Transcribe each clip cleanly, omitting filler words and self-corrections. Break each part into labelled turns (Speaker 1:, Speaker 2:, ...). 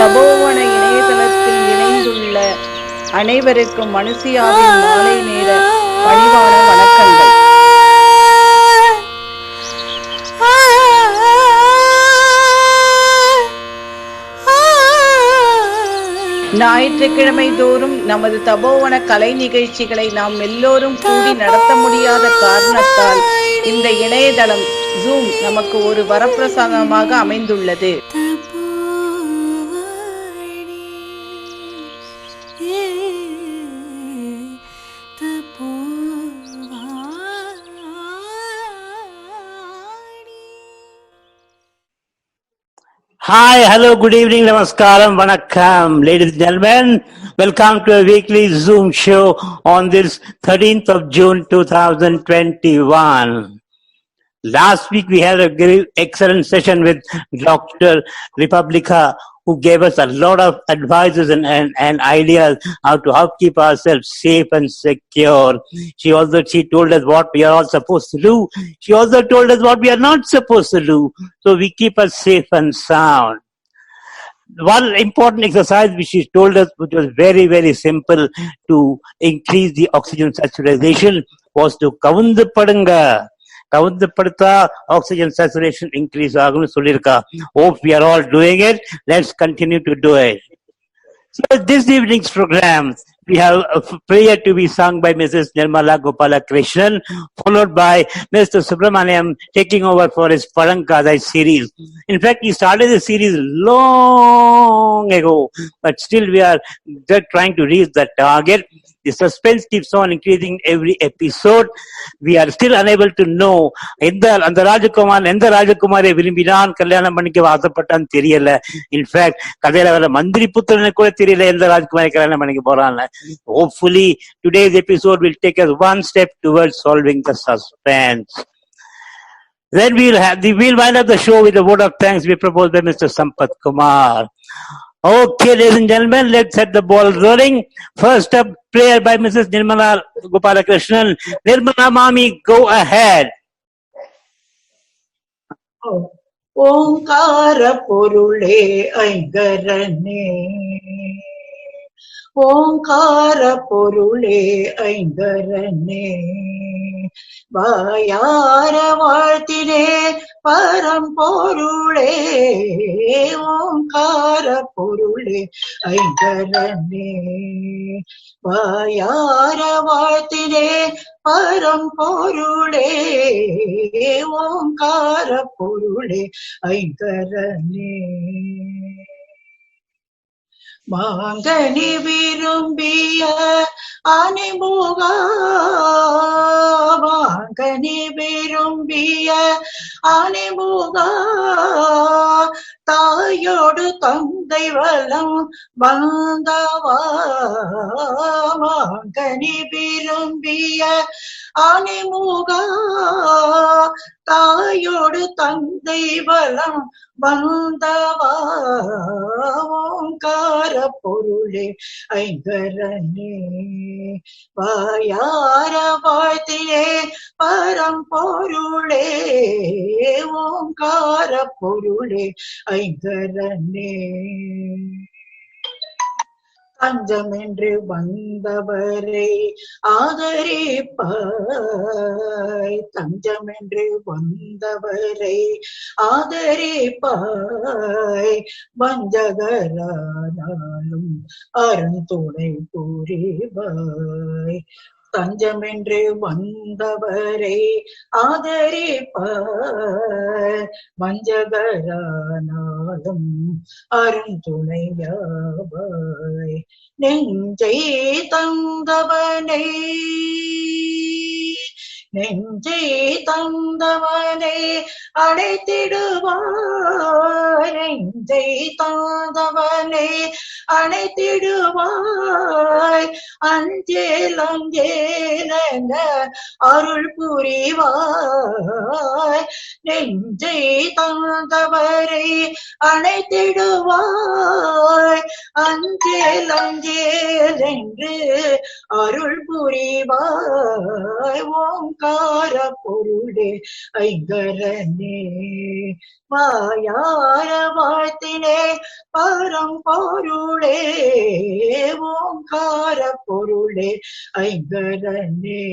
Speaker 1: தபோவன இணையதளத்தில் இணைந்துள்ள அனைவருக்கும் மனுஷியாவின் மாலை நேர பணிவான வணக்கங்கள். ஞாயிற்றுக்கிழமை தோறும் நமது தபோவன கலை நிகழ்ச்சிகளை நாம் எல்லோரும் கூடி நடத்த முடியாத காரணத்தால் இந்த இணையதளம் ஜூம் நமக்கு ஒரு வரப்பிரசாதமாக அமைந்துள்ளது.
Speaker 2: Hi, hello, good evening, namaskaram, vanakkam. Ladies and gentlemen, welcome to a weekly Zoom show on this 13th of June 2021. Last week we had a very excellent session with Dr. Republica, who gave us a lot of advices and ideas how to keep ourselves safe and secure. She told us what we are all supposed to do. She also told us what we are not supposed to do. So we keep us safe and sound. One important exercise which she told us, which was very, very simple to increase the oxygen saturation, was to kavundu padunga. கவுந்து படுத்தா oxygen saturation increase ஆகும்னு சொல்லியிருக்கா. Hope we are all doing it. Let's continue to do it. So this evening's program, we have a prayer to be sung by Mrs. Nirmala Gopalakrishnan, followed by Mr. Subramaniam taking over for his Parankadai series. In fact, he started the series long ago, but still we are just trying to reach the target. The suspense keeps on increasing every episode. We are still unable to know அந்த ராஜகுமார் எந்த ராஜகுமாரை விரும்பினான் கல்யாணம் பண்ணிக்க ஆசைப்பட்டான்னு தெரியல. In fact கதையில வர மந்திரி புத்திரனுக்கு கூட தெரியல எந்த ராஜகுமாரை கல்யாணம் பண்ணிக்க போறான்னு. Hopefully today's episode will take us one step towards solving the suspense. Then we'll wind up the show with a vote of thanks we proposed by Mr. Sampath Kumar. Okay, ladies and gentlemen, let's set the ball rolling. First up, prayer by Mrs. Nirmala Gopalakrishnan. Nirmala Mami, go ahead.
Speaker 3: ஓங்கார பொருளே ஐங்கரனே, ஓங்கார பொருளே ஐங்கரனே, வாயார வாழ்த்தினே பரம்பொருளே, ஓங்கார பொருளே ஐங்கரனே, வாயார வாழ்த்தினே பரம்பொருளே, ஓங்கார பொருளே ஐங்கரனே. மாங்கனி விரும்பிய அணிமுகா, மாங்கனி விரும்பிய அணிமுகா, தாயோடு தந்தை வலம் வந்தவா, மாங்கனி விரும்பிய அணிமுகா, தாயோடு தந்தை வலம் வந்தவா, ஓங்கார பொருளே ஐங்கரனே, வாயார வாழ்த்தியே பரம்பொருளே, ஓங்கார பொருளே ஐங்கரனே. தஞ்சமென்று வந்தவரை ஆதரிப்பாய், தஞ்சமென்று வந்தவரை ஆதரிப்பாய், வஞ்சகரானாலும் அருந்துணை புரிவாய், தஞ்சமென்று வந்தவரை ஆதரிப்பாய், வஞ்சகரானாலும் அருந்துணையாவாய், நெஞ்சை தந்தவனை, நெஞ்சை தந்தவனை அழைத்திடுவாய், நெஞ்சை தந்தவனை அழைத்திடுவாய், அஞ்சேல் அஞ்சேலென அருள் புரிவாய், நெஞ்சை தந்தவரை அணைத்திடுவாய். அஞ்சேல் அஞ்சேல் என்று அருள் புரிவாய். ஓங்கார பொருளே ஐங்கரனே வாயார வாழ்த்தினே பரம்பொருளே. ஓங்கார பொருளே ஐங்கரனே.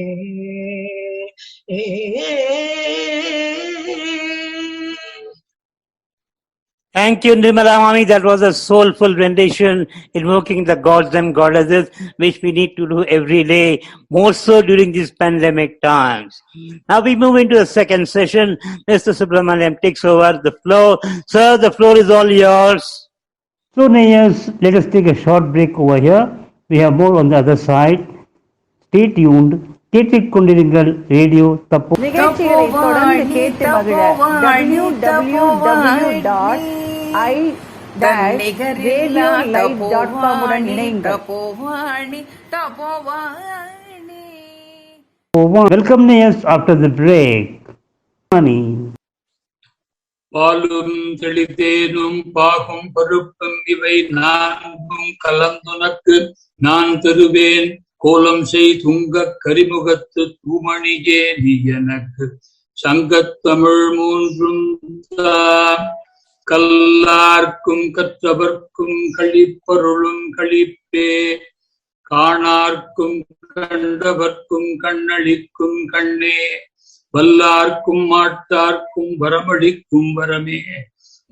Speaker 2: Thank you, Nirmala Mami. That was a soulful rendition invoking the gods and goddesses, which we need to do every day, more so during these pandemic times. Now we move into the second session. Mr. Subramaniam takes over the floor. Sir, the floor is all yours. So, Nayas, let us take a short break over here. We have more on the other side. Stay tuned. கேட்டுக்கொண்டிருங்கள் radio தப்போ.
Speaker 4: நிகழ்ச்சிகளை தொடர்ந்து கேட்டு மகிழ www.i-radiolive.com உடன் இணைங்கள்.
Speaker 2: Welcome Nayas after the break.
Speaker 5: பாலும் தெளித்தேனும் பாகும் பருப்பும் இவை நான்கும் கலந்துனக்கு நான் தருவேன். கோலம் செய் துங்கக் கரிமுகத்து தூமணியே நீ எனக்கு. சங்கத்தமிழ் மூன்றும் கல்லார்க்கும் கற்றவர்க்கும் களிப்பொருளும் களிப்பே. காணார்க்கும் கண்டவர்க்கும் கண்ணளிக்கும் கண்ணே. வல்லார்க்கும் மாட்டார்க்கும் வரமளிக்கும் வரமே.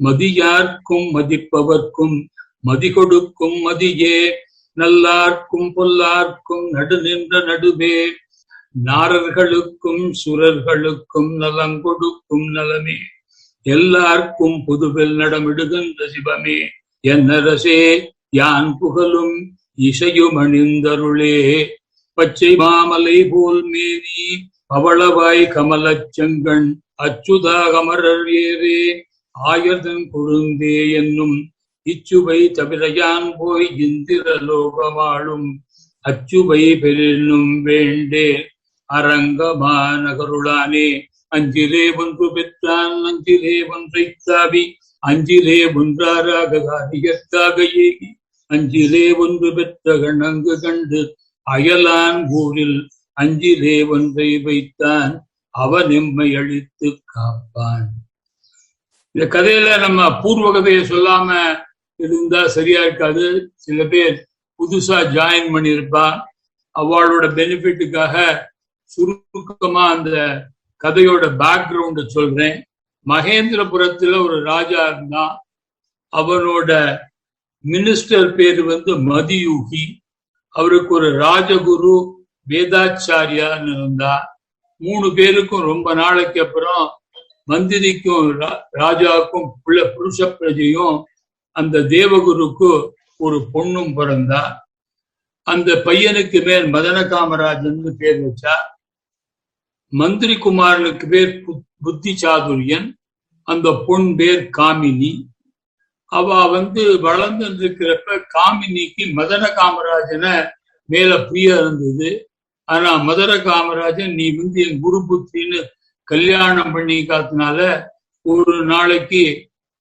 Speaker 5: மதியார்க்கும் மதிப்பவர்க்கும் மதி கொடுக்கும் மதியே. நல்லார்க்கும் பொல்லார்க்கும் நடு நின்ற நடுவே. நாரர்களுக்கும் சுரர்களுக்கும் நலங்கொடுக்கும் நலமே. எல்லார்க்கும் புதுவில் நடமிடுகின்ற சிவமே. என்னரசே யான் புகழும் இசையும் அணிந்தருளே. பச்சை மாமலை போல் மேனி பவளவாய் கமலச் செங்கண் அச்சுதா கமரர் ஏரே. ஆயர்தன் கொழுந்தே என்னும் இச்சுவை தவிரையான் போய் இந்திர லோகமாளும். அச்சுவை பெரினும் வேண்டே அரங்கமா நகருளானே. அஞ்சிலே ஒன்று பெற்றான் அஞ்சிலே ஒன்றை தாவி. அஞ்சிலே ஒன்றாராக காரியத்தாக ஏகி. அஞ்சிலே ஒன்று பெற்ற கணங்கு கண்டு அயலான் ஊரில். அஞ்சிலே ஒன்றை வைத்தான் அவன் எம்மை அழித்து காப்பான். இந்த கதையில நம்ம பூர்வ கதையை சொல்லாம இருந்தா சரியா இருக்காது. சில பேர் புதுசா ஜாயின் பண்ணியிருப்பா. அவளோட பெனிஃபிட்டுக்காக சுருக்கமா அந்த கதையோட பேக்ரவுண்ட சொல்றேன். மகேந்திரபுரத்துல ஒரு ராஜா இருந்தான். அவனோட மினிஸ்டர் பேரு மதியூகி. அவருக்கு ஒரு ராஜகுரு வேதாச்சாரியான்னு இருந்தா. 3 பேருக்கும் ரொம்ப நாளைக்கு அப்புறம் மந்திரிக்கும் ராஜாவுக்கும் புருஷ பிரஜையும் அந்த தேவகுருக்கு ஒரு பொண்ணும் பிறந்தா. அந்த பையனுக்கு பேர் மதன காமராஜன் பேர் வச்சா. மந்திரி குமாரனுக்கு பேர் புத்தி சாதுரியன். அந்த பொன் பேர் காமினி. அவ வளர்ந்து இருக்கிறப்ப காமினிக்கு மதன காமராஜனை மேல பிரியா இருந்தது. ஆனா மதன காமராஜன் நீ என் குரு புத்தின்னு கல்யாணம் பண்ணிக்காதனால ஒரு நாளைக்கு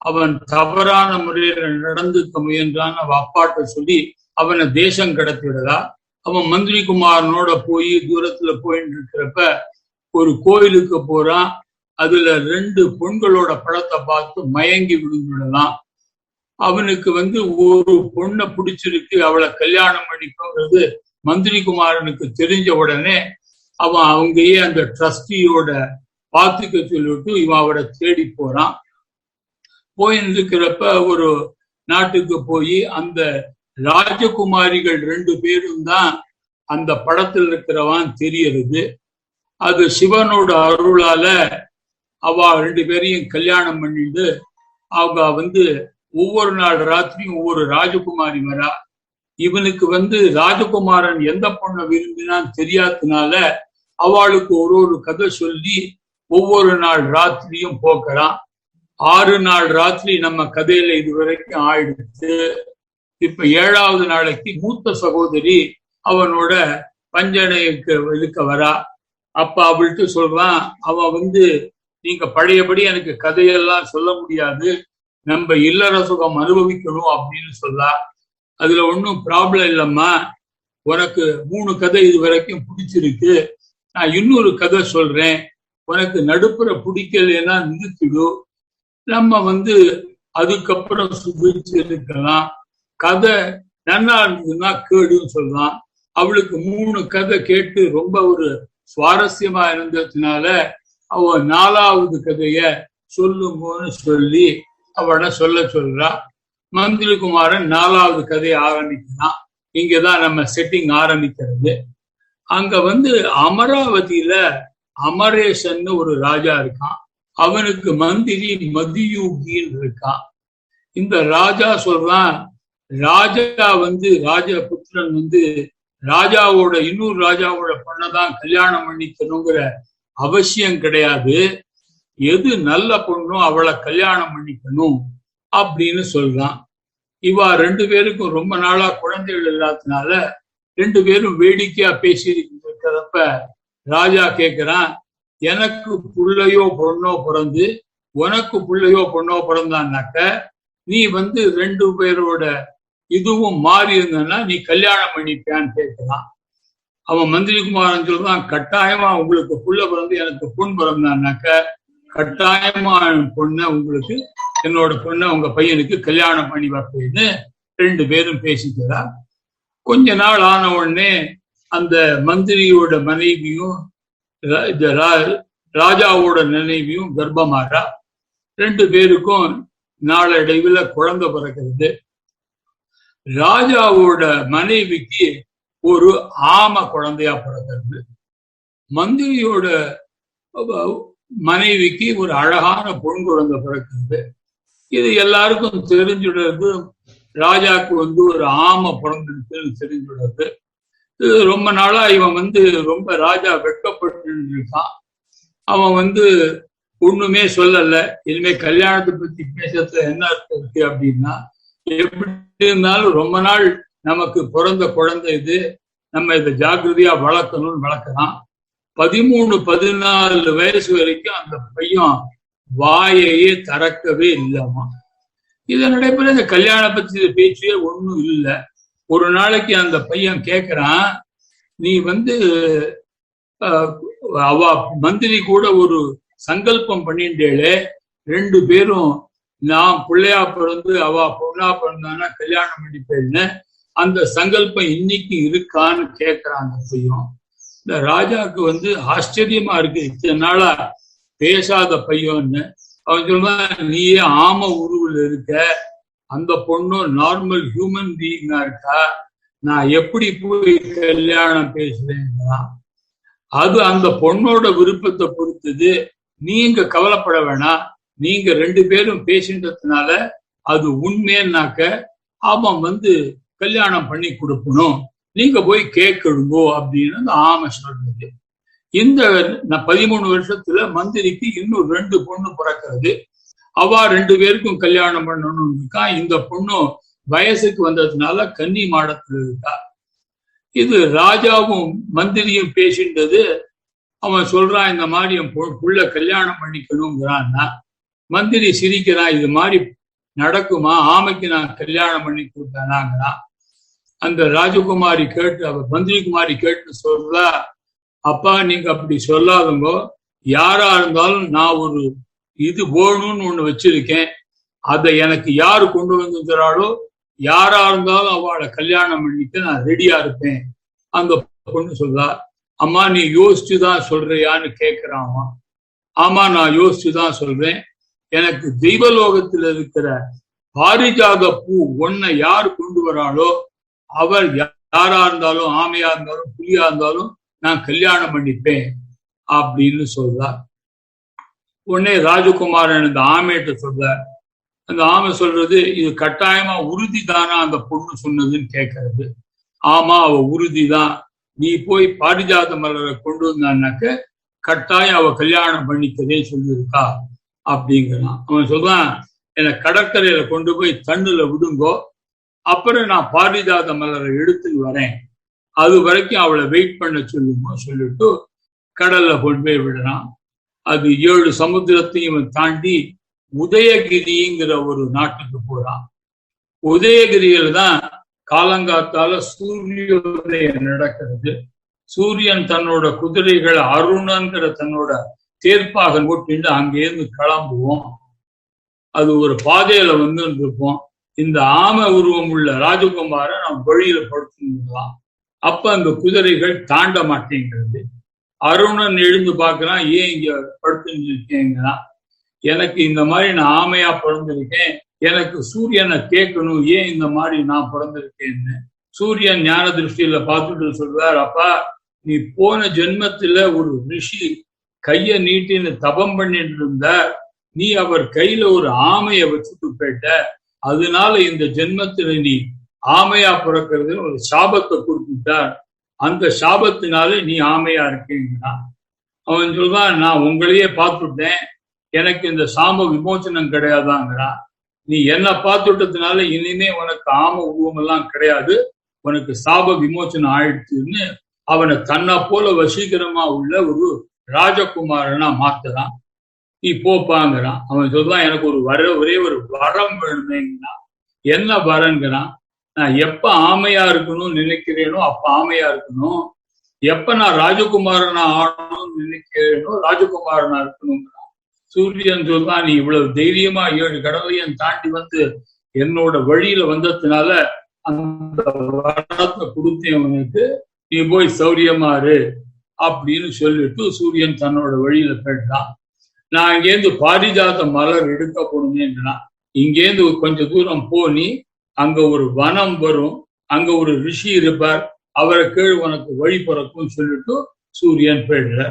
Speaker 5: அவன் தவறான முறையில நடந்துக்க முயன்றான். அவன் அப்பாட்ட சொல்லி அவனை தேசம் கடத்திவிடதா. அவன் மந்திரி குமாரனோட போய் தூரத்துல போயிட்டு இருக்கிறப்ப ஒரு கோயிலுக்கு போறான். அதுல 2 பொண்களோட படத்தை பார்த்து மயங்கி விழுந்துடலாம். அவனுக்கு ஒரு பொண்ணை பிடிச்சிருக்கு, அவளை கல்யாணம் பண்ணிக்கோங்கிறது மந்திரி குமாரனுக்கு தெரிஞ்ச உடனே அவன் அவங்கயே அந்த ட்ரஸ்டியோட பார்த்துக்க சொல்லிட்டு இவன் அவரை தேடி போறான். போயிருக்கிறப்ப ஒரு நாட்டுக்கு போய் அந்த ராஜகுமாரிகள் 2 பேரும் தான் அந்த படத்தில் இருக்கிறவான் தெரியறது. அது சிவனோட அருளால அவ 2 பேரையும் கல்யாணம் பண்ணிட்டு அவங்க ஒவ்வொரு நாள் ராத்திரியும் ஒவ்வொரு ராஜகுமாரி வரா. இவனுக்கு ராஜகுமாரன் எந்த பொண்ணை விரும்பினான்னு தெரியாததுனால அவளுக்கு ஒரு கதை சொல்லி ஒவ்வொரு நாள் ராத்திரியும் போக்குறான். 6 நாள் ராத்திரி நம்ம கதையில இதுவரைக்கும் ஆயிடுச்சு. இப்ப 7வது நாளைக்கு மூத்த சகோதரி அவனோட பஞ்சனைக்கு இருக்க வரா. அப்ப அவள்கிட்ட சொல்றான், அவன் நீங்க பழையபடி எனக்கு கதையெல்லாம் சொல்ல முடியாது, நம்ம இல்லற சுகம் அனுபவிக்கணும் அப்படின்னு சொல்லா. அதுல ஒன்றும் ப்ராப்ளம் இல்லம்மா, உனக்கு 3 கதை இது வரைக்கும் பிடிச்சிருக்கு, நான் இன்னொரு கதை சொல்றேன், உனக்கு நடுப்புற பிடிக்கலன்னா நிறுத்திடு, நம்ம அதுக்கப்புறம் சுபிச்சு இருக்கலாம், கதை நல்லா இருந்ததுன்னா கேடுன்னு சொல்லலாம். அவளுக்கு 3 கதை கேட்டு ரொம்ப ஒரு சுவாரஸ்யமா இருந்ததுனால அவ 4வது கதைய சொல்லுங்கன்னு சொல்லி அவனை சொல்றா. மந்திரிகுமாரன் 4வது கதையை ஆரம்பிக்கிறான். இங்கதான் நம்ம செட்டிங் ஆரம்பிக்கிறது. அங்க அமராவதியில அமரேசன் ஒரு ராஜா இருக்கான். அவனுக்கு மந்திரி மதியூகின்னு இருக்கான். இந்த ராஜா சொல்றான், ராஜா ராஜபுத்திரன் ராஜாவோட இன்னொரு ராஜாவோட பொண்ணதான் கல்யாணம் பண்ணிக்கணுங்கிற அவசியம் கிடையாது, எது நல்ல பொண்ணோ அவளை கல்யாணம் பண்ணிக்கணும் அப்படின்னு சொல்றான். இவா 2 பேருக்கும் ரொம்ப நாளா குழந்தைகள் இல்லாததுனால 2 பேரும் வேடிக்கையா பேசி இருக்கிறப்ப ராஜா கேட்கிறான், எனக்கு புள்ளையோ பொண்ணோ பிறந்து உனக்கு புள்ளையோ பொண்ணோ பிறந்தான்னாக்க நீ 2 பேரோட இதுவும் மாறி இருந்தன்னா நீ கல்யாணம் பண்ணிப்பியான்னு கேட்கிறான். அவன் மந்திரிகுமாரன் சொல்றான், கட்டாயமா உங்களுக்கு புள்ள பிறந்து எனக்கு பொண்ணு பிறந்தான்னாக்க கட்டாயமா பொண்ணை உங்களுக்கு, என்னோட பொண்ணை உங்க பையனுக்கு கல்யாணம் பண்ணி வைப்பேன்னு 2 பேரும் பேசிக்கிறா. கொஞ்ச நாள் ஆன உடனே அந்த மந்திரியோட மனைவியும் ராஜாவோட மனைவியும் கர்ப்பமாறா. 2 பேருக்கும் நாளடைவுல குழந்தை பிறக்கிறது. ராஜாவோட மனைவிக்கு ஒரு ஆமை குழந்தையா பிறக்கிறது. மந்திரியோட மனைவிக்கு ஒரு அழகான பொன் குழந்தை பிறக்கிறது. இது எல்லாருக்கும் தெரிஞ்சுடுறது. ராஜாவுக்கு ஒரு ஆமை பிறந்திருக்குன்னு தெரிஞ்சுடுறது. இது ரொம்ப நாளா இவன் ரொம்ப ராஜா வெட்கப்பட்டு இருக்கான். அவன் ஒண்ணுமே சொல்லல. இனிமே கல்யாணத்தை பத்தி பேசுறதுல என்ன அர்த்தம் இருக்கு அப்படின்னா, எப்படி இருந்தாலும் ரொம்ப நாள் நமக்கு பிறந்த குழந்தை இது, நம்ம இதை ஜாக்கிரதையா வளர்க்கணும்னு வளர்க்கலாம். 13-14 வயசு வரைக்கும் அந்த பையன் வாயையே திறக்கவே இல்லாமா. இது நடைபெற இந்த கல்யாண பத்தி பேச்சே ஒண்ணும் இல்லை. ஒரு நாளைக்கு அந்த பையன் கேட்கிறான், நீ அவ மந்திரி கூட ஒரு சங்கல்பம் பண்ணிட்டேளே, 2 பேரும் நான் பிள்ளையா பிறந்து அவ பொண்ணா பிறந்தானா கல்யாணம் பண்ணிப்பேன்னு, அந்த சங்கல்பம் இன்னைக்கு இருக்கான்னு கேட்கிறான் அந்த பையன். இந்த ராஜாவுக்கு ஆச்சரியமா இருக்கு, இத்தனை நாளா பேசாத பையன்னு. அவன் சொல்றான், நீயே ஆம உருவில் இருக்க, அந்த பொண்ணும் நார்மல் ஹியூமன் பீயிங்கா இருக்கா, நான் எப்படி போய் கல்யாணம் பேசுறேன்னா, அது அந்த பொண்ணோட விருப்பத்தை பொறுத்தது, நீங்க கவலைப்பட வேணாம், நீங்க 2 பேரும் பேசின்றதுனால அது உண்மைன்னாக்க அவன் கல்யாணம் பண்ணி கொடுக்கணும், நீங்க போய் கேட்கணுங்கோ அப்படின்னு அந்த ஆமை சொல்றது. இந்த 13 வருஷத்துல மந்திரிக்கு இன்னும் 2 பொண்ணு பிறக்கிறது. அவ 2 பேருக்கும் கல்யாணம் பண்ணணும்னு இருக்கா. இந்த பொண்ணும் வயசுக்கு வந்ததுனால கன்னி மாடத்துல இருக்கா. இது ராஜாவும் மந்திரியும் பேசின்றது. அவன் சொல்றான், இந்த மாதிரி என் புள்ள கல்யாணம் பண்ணிக்கணுங்கிறான்னா. மந்திரி சிரிக்கிறான், இது மாதிரி நடக்குமா, ஆமைக்கு நான் கல்யாணம் பண்ணி கொடுத்தேனாங்கிறான். அந்த ராஜகுமாரி கேட்டு, அவ மந்திரிகுமாரி கேட்டு சொல்றா, அப்பா நீங்க அப்படி சொல்லாதவங்க, யாரா இருந்தாலும் நான் ஒரு இது வேணும்னு ஒண்ணு வச்சிருக்கேன், அதை எனக்கு யாரு கொண்டு வந்துக்கிறாளோ யாரா இருந்தாலும் அவளை கல்யாணம் பண்ணிட்டு நான் ரெடியா இருப்பேன். அந்த பொண்ணு சொல்றா, அம்மா நீ யோசிச்சுதான் சொல்றியான்னு கேட்கிறான். ஆமா நான் யோசிச்சுதான் சொல்றேன், எனக்கு தெய்வலோகத்துல இருக்கிற பாரிஜாத பூ ஒன்ன யாரு கொண்டு வராளோ அவர் யாரா இருந்தாலும் ஆமையா இருந்தாலும் புலியா இருந்தாலும் நான் கல்யாணம் பண்ணிப்பேன் அப்படின்னு சொல்றார். உடனே ராஜகுமாரன் இந்த ஆமையிட்ட சொல்றார். அந்த ஆமை சொல்றது, இது கட்டாயமா உறுதி தானா அந்த பொண்ணு சொன்னதுன்னு கேட்கறது. ஆமா அவ உறுதிதான், நீ போய் பாரிஜாத மலரை கொண்டு வந்தான்னாக்க கட்டாயம் அவ கல்யாணம் பண்ணிக்கதே சொல்லியிருக்கா அப்படிங்கிறான். அவன் சொல்றான், என்னை கடற்கரையில கொண்டு போய் தண்ணுல விடுங்கோ, அப்புறம் நான் பாரிஜாத மலரை எடுத்துட்டு வரேன், அது வரைக்கும் அவளை வெயிட் பண்ண சொல்லுமோ சொல்லிட்டு கடல்ல கொண்டு போய் விடுறான். அது 7 சமுத்திரத்தையும் தாண்டி உதயகிரிங்கிற ஒரு நாட்டுக்கு போறான். உதயகிரியில தான் காலங்காத்தால சூரியோதயம் நடக்கிறது. சூரியன் தன்னோட குதிரைகளை அருணங்கிற தன்னோட தேர்ப்பாக ஓட்டிட்டு அங்கேருந்து கிளம்புவோம். அது ஒரு பாதையில வந்து இருப்போம். இந்த ஆமை உருவம் உள்ள ராஜகுமாரை நம்ம வழியில படுத்துலாம். அப்ப அந்த குதிரைகள் தாண்ட மாட்டேங்கிறது. அருணன் எழுந்து பார்க்கிறான், ஏன் இங்க படுத்துன்னு இருக்கேங்கன்னா, எனக்கு இந்த மாதிரி நான் ஆமையா பிறந்திருக்கேன், எனக்கு சூரியனை கேட்கணும், ஏன் இந்த மாதிரி நான் பிறந்திருக்கேன்னு. சூரியன் ஞான திருஷ்டியில பார்த்துட்டு சொல்றார், அப்பா நீ போன ஜென்மத்துல ஒரு ரிஷி கைய நீட்டின்னு தபம் பண்ணிட்டு இருந்த, நீ அவர் கையில ஒரு ஆமைய வச்சுட்டு போயிட்ட, அதனால இந்த ஜென்மத்துல நீ ஆமையா பிறக்கிறது ஒரு சாபத்தை கொடுத்துட்டார், அந்த சாபத்தினால நீ ஆமையா இருக்கீங்கிறான். அவன் சொல்றான், நான் உங்களையே பார்த்துட்டேன், எனக்கு இந்த சாப விமோச்சனம் கிடையாதாங்கிறான். நீ என்ன பார்த்துட்டதுனால இனிமே உனக்கு ஆம உருவமெல்லாம் கிடையாது, உனக்கு சாப விமோச்சனம் ஆயிடுச்சுன்னு அவனை தன்னை போல வசீகரமா உள்ள ஒரு ராஜகுமாரனா மாத்துறான். நீ போப்பாங்கிறான். அவன் சொல்றான், எனக்கு ஒரே ஒரு வரம் வேணுமேங்கிறான். என்ன வரங்கிறான், நான் எப்ப ஆமையா இருக்கணும்னு நினைக்கிறேனோ அப்ப ஆமையா இருக்கணும், எப்ப நான் ராஜகுமாரனா ஆடணும்னு நினைக்கிறேனோ ராஜகுமாரனா இருக்கணுங்கிறான். சூரியன் சொல்றான், நீ இவ்வளவு தைரியமா 7 கடலையும் தாண்டி வந்து என்னோட வழியில வந்ததுனால அந்த வரத்தை கொடுத்தேன் உனக்கு, நீ போய் சௌரியமா இரு அப்படின்னு சொல்லிட்டு சூரியன் தன்னோட வழியில போயிட்டான். நான் இங்கேருந்து பாரிஜாத மலர் எடுக்க போகணுமேன்னா, இங்கேருந்து கொஞ்சம் தூரம் போனி அங்க ஒரு வனம் வரும், அங்க ஒரு ரிஷி இருப்பார், அவரை கீழ் உனக்கு வழி பிறக்கும் சொல்லிட்டு சூரியன் போயிடுற.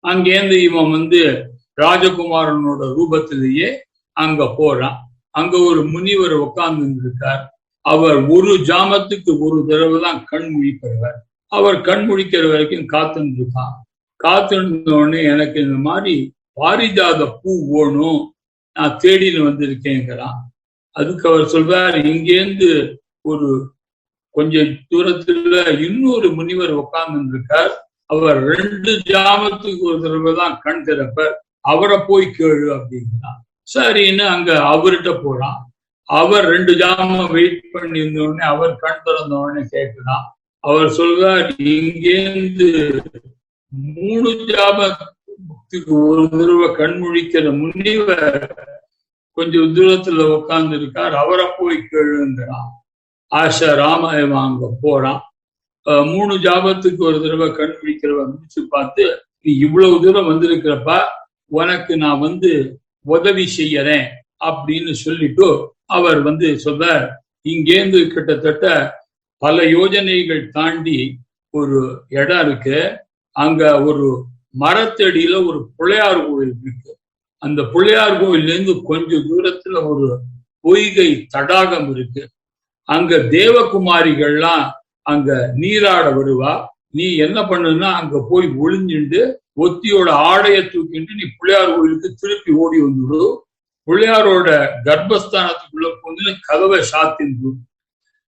Speaker 5: அங்கேருந்து இவன் வந்து ராஜகுமாரனோட ரூபத்திலேயே அங்க போறான். அங்க ஒரு முனிவர் உட்கார்ந்து இருக்கார். அவர் ஒரு ஜாமத்துக்கு ஒரு தடவை தான் கண் முழிக்கிறவர். அவர் கண் முழிக்கிற வரைக்கும் காத்துன்னு இருக்கான். காத்துருந்த உடனே, எனக்கு இந்த மாதிரி பாரிஜாத பூ வேணும், நான் தேடின்னு வந்திருக்கேங்கிறான். அதுக்கு அவர் சொல்றார், இங்கேருந்து ஒரு கொஞ்சம் தூரத்துல இன்னொரு முனிவர் உட்கார்ந்து இருக்கார், அவர் 2 ஜாமத்துக்கு ஒரு தடவை தான் கண் திறப்பர், அவரை போய் கேளு அப்படிங்கிறான். சரின்னு அங்க அவர்கிட்ட போறான். அவர் 2 ஜாமம் வெயிட் பண்ணி இருந்த உடனே அவர் கண் திறந்த உடனே கேட்கிறான். அவர் சொல்றார், இங்கேருந்து 3 ஜாமத்துக்கு ஒரு தடவை கண் முழிக்கிற முனிவர் கொஞ்சம் தூரத்துல உட்கார்ந்து இருக்கார், அவரை போய் கேளுங்கிறான். ஆஷா ராமாயணம் அங்க போறான். 3 ஜாபத்துக்கு ஒரு தடவை கண் விழிக்கிறவன் முடிச்சு பார்த்து, நீ இவ்வளவு தூரம் வந்திருக்கிறப்ப உனக்கு நான் வந்து உதவி செய்யறேன் அப்படின்னு சொல்லிட்டு அவர் வந்து சொல்ற, இங்கேருந்து கிட்டத்தட்ட பல யோஜனைகள் தாண்டி ஒரு இடம் இருக்கு, அங்க ஒரு மரத்தடியில ஒரு பிள்ளையார் கோவில் இருக்கு. அந்த பிள்ளையார் கோவில்ல இருந்து கொஞ்சம் தூரத்துல ஒரு பொய்கை தடாகம் இருக்கு. அங்க தேவகுமாரிகள்லாம் அங்க நீராட வருவா. நீ என்ன பண்ணுன்னா அங்க போய் ஒளிஞ்சுண்டு ஒத்தியோட ஆடைய தூக்கிட்டு நீ பிள்ளையார் கோவிலுக்கு திருப்பி ஓடி வந்துடு. பிள்ளையாரோட கர்ப்பஸ்தானத்துக்குள்ள போந்து கதவை சாத்தின்னு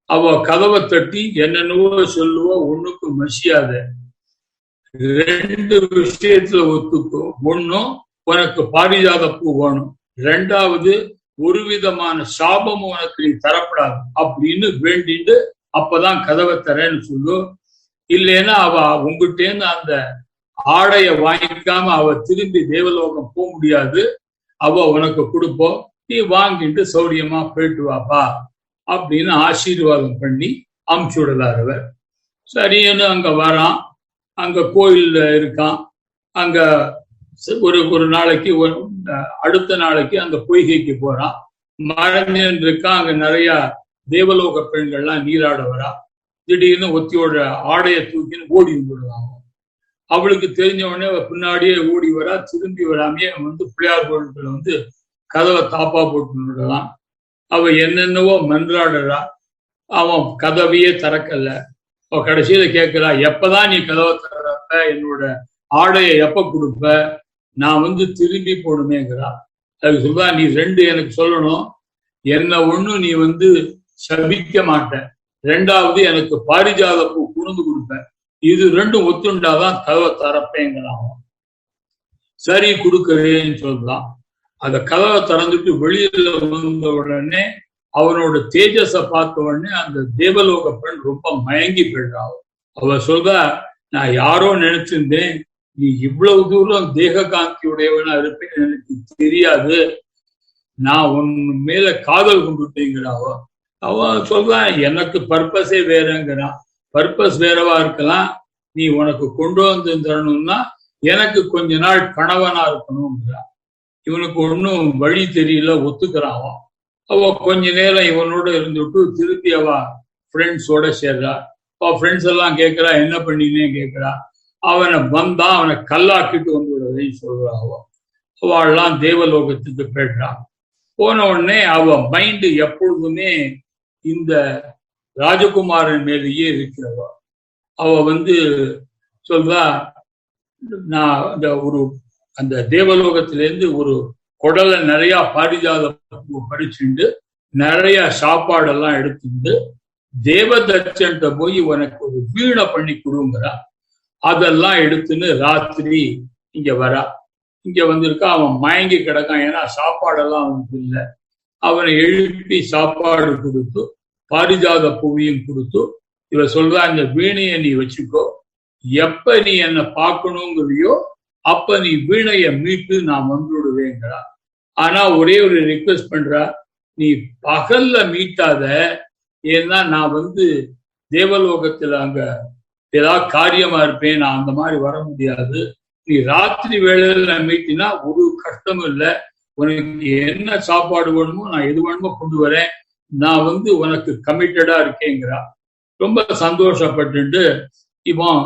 Speaker 5: அவ கதவை தட்டி என்னென்னவோ சொல்லுவோ, ஒண்ணுக்கு மசியாத. 2 விஷயத்துல ஒத்துக்கும். ஒன்னும் உனக்கு பாரிஜாத பூ வேணும், 2வது ஒரு விதமான சாபமும் உனக்கு நீ தரப்படாது அப்படின்னு வேண்டிட்டு அப்பதான் கதவை தரேன்னு சொல்லு. இல்லைன்னா அவ உங்ககிட்டேருந்து அந்த ஆடைய வாங்கிக்காம அவ திரும்பி தேவலோகம் போக முடியாது, அவ உனக்கு கொடுப்போம், நீ வாங்கிட்டு சௌரியமா போயிட்டு வாப்பா அப்படின்னு ஆசீர்வாதம் பண்ணி அமுச்சு விடலார் அவர். சரின்னு அங்க வரான். அங்க கோயில்ல இருக்கான். அங்க ஒரு நாளைக்கு அடுத்த நாளைக்கு அந்த பொய்கைக்கு போறான். மழை இருக்கான். அங்க நிறைய தேவலோக பெண்கள்லாம் நீராட வரா. திடீர்னு ஒத்தியோட ஆடைய தூக்கின்னு ஓடி வந்துடுவாங்க. அவளுக்கு தெரிஞ்ச உடனே பின்னாடியே ஓடி வரா. திரும்பி வராமையே வந்து பிள்ளையார் கோயில்களை வந்து கதவை தாப்பா போட்டு விடலாம். அவ என்னென்னவோ மன்றாடுறா. அவன் கதவையே திறக்கல. அவ கடைசியில கேட்கிறா, எப்பதான் நீ கதவை திறப்ப, என்னோட ஆடையை எப்ப கொடுப்ப, நான் வந்து திரும்பி போடுமேங்கிறா. அதுக்கு சொல்றா, நீ 2 எனக்கு சொல்லணும், என்ன ஒண்ணு நீ வந்து சபிக்க மாட்டேன், 2வது எனக்கு பாரிஜாத பூ குணுந்து கொடுப்பேன், இது 2 ஒத்துண்டாதான் கதவை திறப்பேங்கிறான். சரி கொடுக்கறேன்னு சொல்றான். அந்த கதவை திறந்துட்டு வெளியில வந்த உடனே அவனோட தேஜஸ பார்த்த உடனே அந்த தேவலோக பெண் ரொம்ப மயங்கி போயிடுறான். அவ சொல்றா, நான் யாரோ நினைச்சிருந்தேன், நீ இவ்வளவு தூரம் தேக காந்தியுடையவனா இருப்பேன்னு எனக்கு தெரியாது, நான் உன் மேல காதல் கொண்டுட்டேங்கிறாவோ. அவன் சொல்றான், எனக்கு பர்பஸே வேறங்கிறான். பர்பஸ் வேறவா இருக்கலாம், நீ உனக்கு கொண்டு வந்து தரணும்னா எனக்கு கொஞ்ச நாள் கணவனா இருக்கணும்ங்கிறான். இவனுக்கு ஒன்னும் வழி தெரியல, ஒத்துக்கிறான். அவ கொஞ்ச நேரம் இவனோட இருந்துட்டு திருப்பி அவ ஃப்ரெண்ட்ஸோட சேர்றா. அவ ஃப்ரெண்ட்ஸ் எல்லாம் கேட்கிறா, என்ன பண்ணினே கேட்கிறா. அவனை வந்தா அவனை கல்லாக்கிட்டு வந்து விடுறதையும் சொல்றா. அவள்லாம் தேவலோகத்துக்கு போயிடுறான். போன உடனே அவ மைண்டு எப்பொழுதுமே இந்த ராஜகுமாரன் மேலேயே இருக்கிறவ. அவ சொல்றா, நான் அந்த தேவலோகத்திலேருந்து ஒரு குடலை நிறைய பாரிஜாத பறிச்சுண்டு நிறைய சாப்பாடெல்லாம் எடுத்துட்டு தேவதச்சன்ட்ட போய் உனக்கு ஒரு வீணை பண்ணி கொடுங்கிறா. அதெல்லாம் எடுத்துன்னு ராத்திரி இங்க வரா. இங்க வந்திருக்கா. அவன் மயங்கி கிடக்கான், ஏன்னா சாப்பாடெல்லாம் அவனுக்கு இல்லை. அவனை எழுப்பி சாப்பாடு கொடுத்து பாரிஜாத பூவையும் கொடுத்து இவ சொல்றா, இந்த வீணைய நீ வச்சுக்கோ, எப்ப நீ என்ன பார்க்கணுங்கிறியோ அப்ப நீ வீணைய மீட்டு நான் வந்துடுவேங்கிறா. ஆனா ஒரே ஒரு ரிக்வெஸ்ட் பண்றா, நீ பகல்ல மீட்டாத, ஏன்னா நான் தேவலோகத்துல அங்க ஏதாவது காரியமா இருப்பேன், நான் அந்த மாதிரி வர முடியாது. நீ ராத்திரி வேளையில மீட்டினா ஒரு கஷ்டமும் இல்லை, உனக்கு என்ன சாப்பாடு வேணுமோ நான் எது வேணுமோ கொண்டு வரேன், நான் உனக்கு கமிட்டடா இருக்கேங்கிறா. ரொம்ப சந்தோஷப்பட்டு இவன்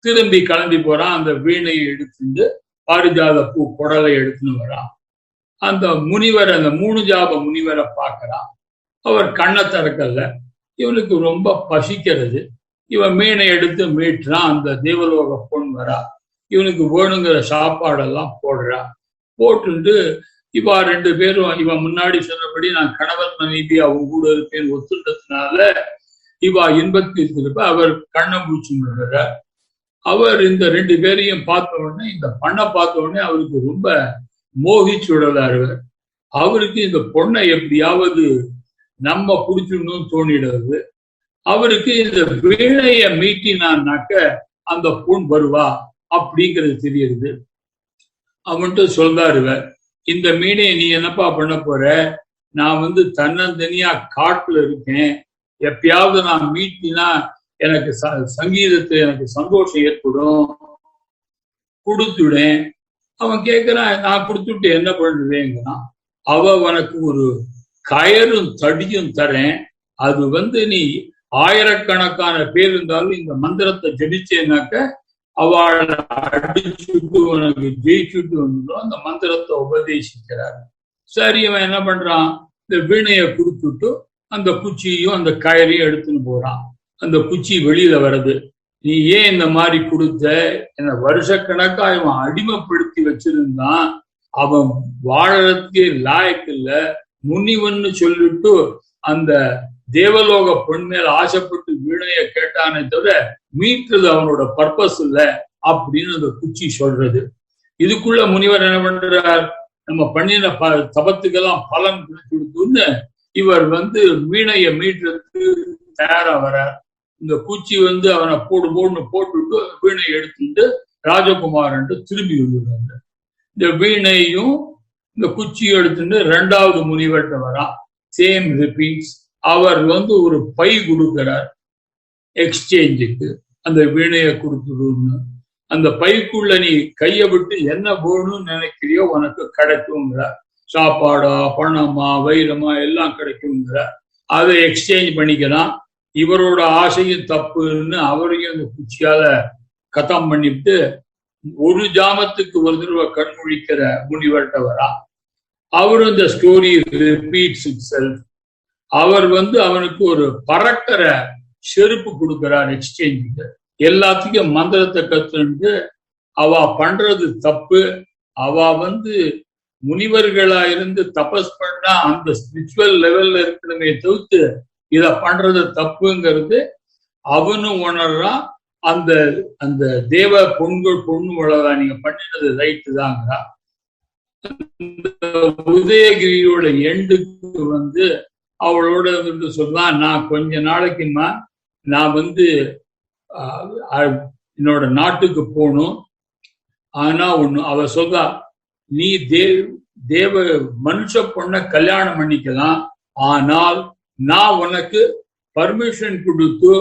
Speaker 5: திரும்பி கிளம்பி போறான். அந்த வீணையை எடுத்துட்டு பாரிஜாத பூ குடலை எடுத்துன்னு வரான். அந்த முனிவர், அந்த 3 ஜாப முனிவரை பார்க்கறான். அவர் கண்ணை திறக்கல. இவனுக்கு ரொம்ப பசிக்கிறது. இவன் மீனை எடுத்து மீட்டுறான். அந்த தேவலோக பொன் வரா. இவனுக்கு வேணுங்கிற சாப்பாடெல்லாம் போடுறான். போட்டுட்டு இவா 2 பேரும் இவன் முன்னாடி சொன்னபடி நான் கணவன் மனைவி அவங்க கூட இருப்பேன் ஒத்துட்டதுனால இவா இன்பத்தில் இருப்ப அவர் கண்ணை பூச்சிடுற. அவர் இந்த 2 பேரையும் பார்த்த உடனே, இந்த பண்ணை பார்த்த உடனே அவருக்கு ரொம்ப மோகிச்சுடலாரு. அவருக்கு இந்த பொண்ணை எப்படியாவது நம்ம புடிச்சிடணும்னு தோணிடுறது. அவருக்கு இந்த வீணைய மீட்டினான்னாக்க அந்த பொண் வருவா அப்படிங்கிறது தெரியுது. அவன்ட்டு சொல்றாருவர், இந்த மீனையை நீ என்னப்பா பண்ண போற, நான் தன்னந்தனியா காட்டுல இருக்கேன், எப்பயாவது நான் மீட்டினா எனக்கு சங்கீதத்தை எனக்கு சந்தோஷம் ஏற்படும், கொடுத்துடேன். அவன் கேட்கிறான், நான் கொடுத்துட்டு என்ன பண்ணுவேங்கிறான். அவ உனக்கு ஒரு கயரும் தடியும் தரேன், அது நீ ஆயிரக்கணக்கான பேர் இருந்தாலும் இந்த மந்திரத்தை ஜபிச்சேனாக்க அவளை அடிச்சுட்டு உனக்கு ஜெயிச்சுட்டு வந்துடும், அந்த மந்திரத்தை உபதேசிக்கிறார். சரி, அவன் என்ன பண்றான், இந்த வீணையை கொடுத்துட்டு அந்த குச்சியையும் அந்த கயரையும் எடுத்துன்னு போறான். அந்த குச்சி வெளியில வருது. நீ ஏன் இந்த மாதிரி கொடுத்த, என்ன வருஷக்கணக்கா இவன் அடிமைப்படுத்தி வச்சிருந்தான், அவன் வாழறதுக்கே லாயக்கு இல்ல, முனிவன்னு சொல்லிட்டு அந்த தேவலோக பெண் மேல ஆசைப்பட்டு வீணைய கேட்டானே தவிர மீட்டுறது அவனோட பர்பஸ் இல்ல அப்படின்னு அந்த குச்சி சொல்றது. இதுக்குள்ள முனிவர் என்ன பண்றார், நம்ம பண்ணின தபத்துக்கெல்லாம் பலன் கொடுத்துன்னு இவர் வீணைய மீட்டுறதுக்கு தயாரா வர்றார். இந்த குச்சி அவனை போடுன்னு போட்டுட்டு வீணையை எடுத்துட்டு ராஜகுமாரன் திரும்பி வந்துடுறாங்க. இந்த வீணையும் இந்த குச்சியும் எடுத்துட்டு 2வது முனிவர்கிட்ட வரான். Same repeats. அவர் ஒரு பை கொடுக்கிறார் எக்ஸ்சேஞ்சுக்கு, அந்த வீணையை கொடுத்துடுன்னு. அந்த பைக்குள்ள நீ கைய விட்டு என்ன வேணும்னு நினைக்கிறியோ உனக்கு கிடைக்குங்கிறார். சாப்பாடா, பணமா, வைரமா எல்லாம் கிடைக்குங்கிறார். அதை எக்ஸ்சேஞ்ச் பண்ணிக்கலாம். இவரோட ஆசையும் தப்புன்னு அவரையும் அந்த குச்சியால கத்தம் பண்ணிட்டு ஒரு ஜாமத்துக்கு ஒரு தடவை கண்முழிக்கிற முனிவர்கிட்ட வரா. அவரும் இந்த ஸ்டோரி ரிப்பீட்ஸ் இட் செல்ஃப். அவர் அவனுக்கு ஒரு பறக்கிற செருப்பு கொடுக்கிறார் எக்ஸ்சேஞ்சுக்கு. எல்லாத்துக்கும் மந்திரத்தை கத்துட்டு அவ பண்றது தப்பு, அவ முனிவர்களா இருந்து தபஸ் பண்ணா அந்த ஸ்பிரிச்சுவல் லெவல்ல இருக்கணுமே தவிர்த்து இத பண்றது தப்புங்கிறது அவனும் உணர்றான். அந்த அந்த தேவ பொண்ணு உலகம் நீங்க பண்ணினது ரைட்டு தாங்கிறா. உதயகிரியோட எண்டுக்கு வந்து அவளோட வந்து சொல்லலாம், நான் கொஞ்ச நாளைக்குமா நான் வந்து என்னோட நாட்டுக்கு போகணும். ஆனா ஒண்ணு அவ சொல்றா, நீ தேவ மனுஷ பொண்ண கல்யாணம் பண்ணிக்கலாம், ஆனால் நான் உனக்கு பர்மிஷன் கொடுத்து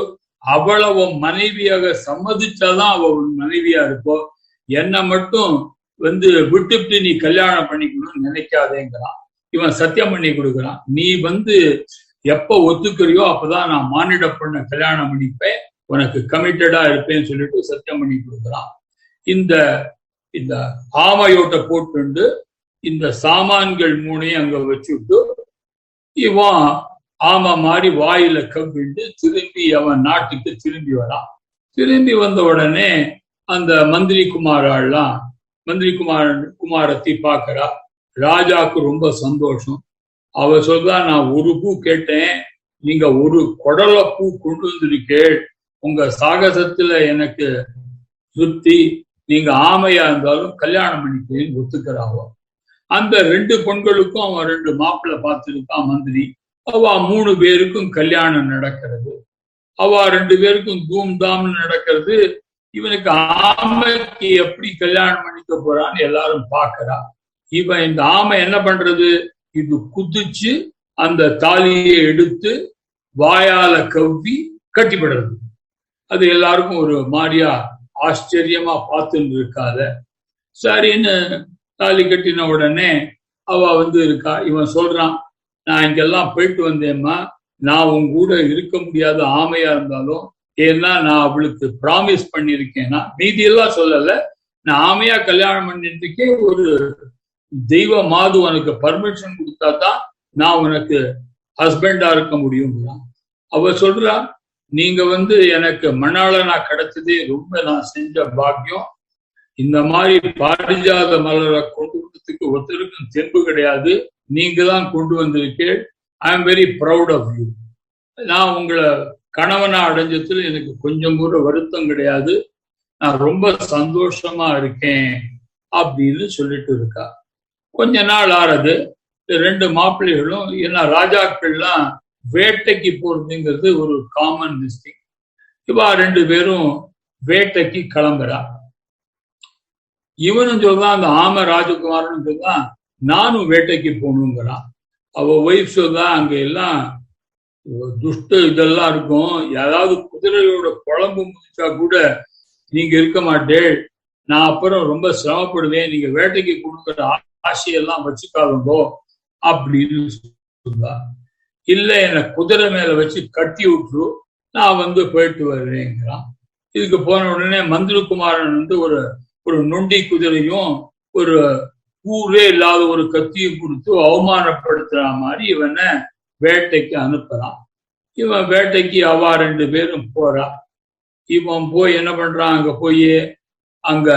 Speaker 5: அவளை மனைவியாக சம்மதிச்சாதான் அவ மனைவியா இருப்போம். என்னை மட்டும் வந்து விட்டுவிட்டு நீ கல்யாணம் பண்ணிக்கணும்னு நினைக்காதேங்கிறான். இவன் சத்தியம் பண்ணி கொடுக்குறான், நீ வந்து எப்ப ஒத்துக்கிறியோ அப்பதான் நான் மானிட பொண்ண கல்யாணம் பண்ணிப்பேன், உனக்கு கமிட்டடா இருப்பேன்னு சொல்லிட்டு சத்தியம் பண்ணி கொடுக்குறான். இந்த இந்த ஆமையோட்ட போட்டு இந்த சாமான்கள் மூணையும் அங்க வச்சுட்டு இவன் ஆமா மாதிரி வாயில கவ்விண்டு திரும்பி அவன் நாட்டுக்கு திரும்பி வரான். திரும்பி வந்த உடனே அந்த மந்திரி குமாரத்தி பாக்குறா. ராஜாவுக்கு ரொம்ப சந்தோஷம். அவ சொல்றா, நான் ஒரு பூ கேட்டேன், நீங்க ஒரு கொடலை பூ கொண்டு வந்திருக்கேள், உங்க சாகசத்துல எனக்கு சுத்தி, நீங்க ஆமையா இருந்தாலும் கல்யாணம் பண்ணிக்கிறேன்னு ஒத்துக்கிறாவோ. அந்த 2 பெண்களுக்கும் அவன் 2 மாப்பிள்ளை பார்த்திருக்கான் மந்திரி. அவ 3 பேருக்கும் கல்யாணம் நடக்கிறது. அவ 2 பேருக்கும் தூம்தாம்னு நடக்கிறது. இவனுக்கு ஆமைக்கு எப்படி கல்யாணம் பண்ணிக்க போறான்னு எல்லாரும் பாக்குறா. இவன் இந்த ஆமை என்ன பண்றது, இது குதிச்சு அந்த தாலியை எடுத்து வாயால கவ்வி கட்டிப்படுறது. அது எல்லாருக்கும் ஒரு மாதிரியா ஆச்சரியமா பார்த்துட்டு இருக்காத. சரின்னு தாலி கட்டின உடனே அவ வந்து இருக்கா. இவன் சொல்றான், நான் இங்கெல்லாம் போயிட்டு வந்தேம்மா, நான் உங்க கூட இருக்க முடியாத ஆமையா இருந்தாலும், ஏன்னா நான் அவளுக்கு ப்ராமிஸ் பண்ணிருக்கேன்னா, மீதியெல்லாம் சொல்லல, நான் ஆமையா கல்யாணம் பண்ணிட்டு ஒரு தெய்வ மாது உனக்கு பர்மிஷன் கொடுத்தா தான் நான் உனக்கு ஹஸ்பண்டா இருக்க முடியும். அவ சொல்றா, நீங்க வந்து எனக்கு மணாளனா கிடைச்சதே ரொம்ப நான் செஞ்ச பாக்கியம். இந்த மாதிரி பாரிஜாத மலரை கொண்டு வந்ததுக்கு ஒருத்தருக்கும் தெம்பு கிடையாது, நீங்க தான் கொண்டு வந்திருக்கேன். I am very proud of you. நான் உங்களை கணவனா அடைஞ்சதுல எனக்கு கொஞ்சம் கூட வருத்தம் கிடையாது, நான் ரொம்ப சந்தோஷமா இருக்கேன் அப்படின்னு சொல்லிட்டு இருக்கா. கொஞ்ச நாள் ஆறது. 2 மாப்பிள்ளைகளும், ஏன்னா ராஜாக்கள்லாம் வேட்டைக்கு போறதுங்கிறது ஒரு காமன் டிஸ்டிங். இவா 2 பேரும் வேட்டைக்கு கிளம்புறா. இவனும் சொல்றான், அந்த ஆம ராஜகுமாரன் சொல்றான், நானும் வேட்டைக்கு போகணுங்கிறான். அவ ஒய்ஃப் சொல்றா, அங்க எல்லாம் துஷ்ட இதெல்லாம் இருக்கும், யாராவது குதிரையோட குழம்பு முடிச்சா கூட நீங்க இருக்க மாட்டேள், நான் அப்புறம் ரொம்ப சிரமப்படுவேன், நீங்க வேட்டைக்கு கொடுக்குற ஆசையெல்லாம் வச்சுக்காதோ அப்படின்னு சொல்றா. இல்ல, என்னை குதிரை மேல வச்சு கட்டி விட்டுரு, நான் வந்து போயிட்டு வர்றேங்கிறான். இதுக்கு போன உடனே மந்திரகுமாரன் வந்து ஒரு நொண்டி குதிரையும் ஒரு ஊரே இல்லாத ஒரு கத்தியும் கொடுத்து அவமானப்படுத்துற மாதிரி இவனை வேட்டைக்கு அனுப்புறான். இவன் வேட்டைக்கு அவா 2 பேரும் போறா. இவன் போய் என்ன பண்றான், அங்க போய் அங்க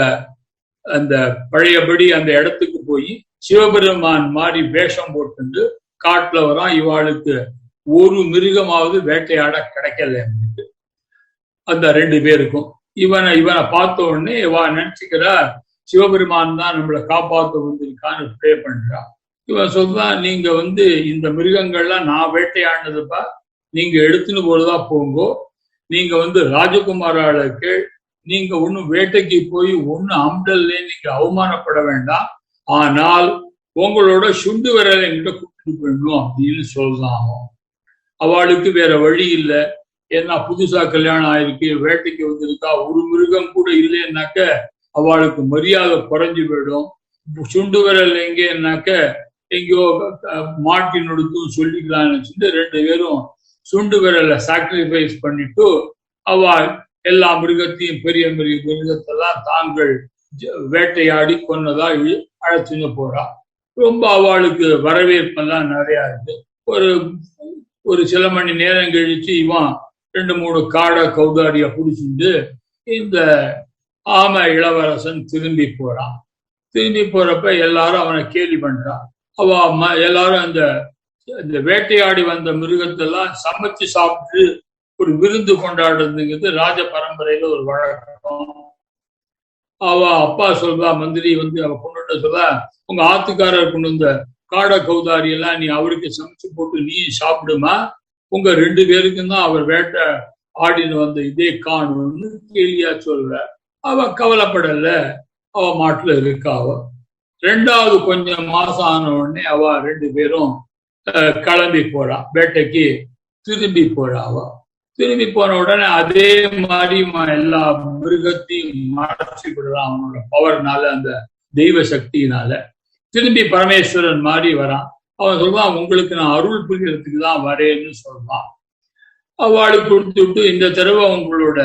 Speaker 5: அந்த பழையபடி அந்த இடத்துக்கு போய் சிவபெருமான் மாதிரி வேஷம் போட்டு காட்டுல வரான். இவாளுக்கு ஒரு மிருகமாவது வேட்டையாட கிடைக்கல அந்த 2 பேருக்கும். இவனை பார்த்த உடனே இவா நினைச்சுக்கிறா, சிவபெருமான் தான் நம்மளை காப்பாற்ற வந்திருக்கான்னு ப்ரே பண்றா. இவன் சொல்றான், நீங்க வந்து இந்த மிருகங்கள்லாம் நான் வேட்டையாடினதுப்பா, நீங்க எடுத்துன்னு போறதா போங்கோ, நீங்க வந்து ராஜகுமாராளுக்கு நீங்க ஒன்னும் வேட்டைக்கு போய் ஒன்னும் அம்டல்ல நீங்க அவமானப்பட வேண்டாம், ஆனால் உங்களோட சுண்டு விரலை என்கிட்ட கூப்பிட்டு போயிடணும் அப்படின்னு சொல்றான். அவளுக்கு வேற வழி இல்லை, ஏன்னா புதுசா கல்யாணம் ஆயிருக்கு, வேட்டைக்கு வந்திருக்கா, ஒரு மிருகம் கூட இல்லைன்னாக்க அவளுக்கு மரியாதை குறைஞ்சு போயிடும். சுண்டு விரல் எங்கேன்னாக்க எங்கேயோ மாட்டினொடுத்தும் சொல்லிக்கலாம்னு வச்சுட்டு 2 பேரும் சுண்டு விரலை சாக்ரிஃபைஸ் பண்ணிட்டு அவள் எல்லா மிருகத்தையும் பெரிய பெரிய மிருகத்தெல்லாம் தாங்கள் வேட்டையாடி கொன்னதா அழைச்சுன்னு போறா. ரொம்ப அவளுக்கு வரவேற்பெல்லாம் நிறைய இருக்கு. ஒரு சில மணி நேரம் கழிச்சு இவன் 2-3 காடை கௌதாரிய புடிச்சுட்டு இந்த ஆமை இளவரசன் திரும்பி போறான். திரும்பி போறப்ப எல்லாரும் அவனை கேலி பண்றான். எல்லாரும் அந்த வேட்டையாடி வந்த மிருகத்தெல்லாம் சமைச்சு சாப்பிட்டு ஒரு விருந்து கொண்டாடுறதுங்கிறது ராஜ பரம்பரையில ஒரு வழக்கம். அவ அப்பா சொல்வா, மந்திரி வந்து அவ கொண்டு சொல்வா, உங்க ஆத்துக்காரர் கொண்டு வந்த காடை கௌதாரி எல்லாம் நீ அவருக்கு சமைச்சு போட்டு நீ சாப்பிடுமா, உங்க 2 பேருக்கும் தான் அவர் வேட்டை ஆடின்னு வந்த இதே காணும்னு கேலியா சொல்ற. அவ கவலைப்படல, அவ மாட்டுல இருக்கா. அவ 2வது கொஞ்சம் மாசம் ஆன உடனே அவ 2 பேரும் கிளம்பி போறா, வேட்டைக்கு திரும்பி போறா. அவ திரும்பி போன உடனே அதே மாதிரி எல்லா மிருகத்தையும் மறைச்சு விடுறான் அவனோட பவர்னால, அந்த தெய்வ சக்தியினால. திரும்பி பரமேஸ்வரன் மாதிரி வரான். அவன் சொல்லுவான், உங்களுக்கு நான் அருள் புரியறதுக்கு தான் வரேன்னு சொல்லுவான். அவளுக்கு கொடுத்து விட்டு, இந்த தடவை உங்களோட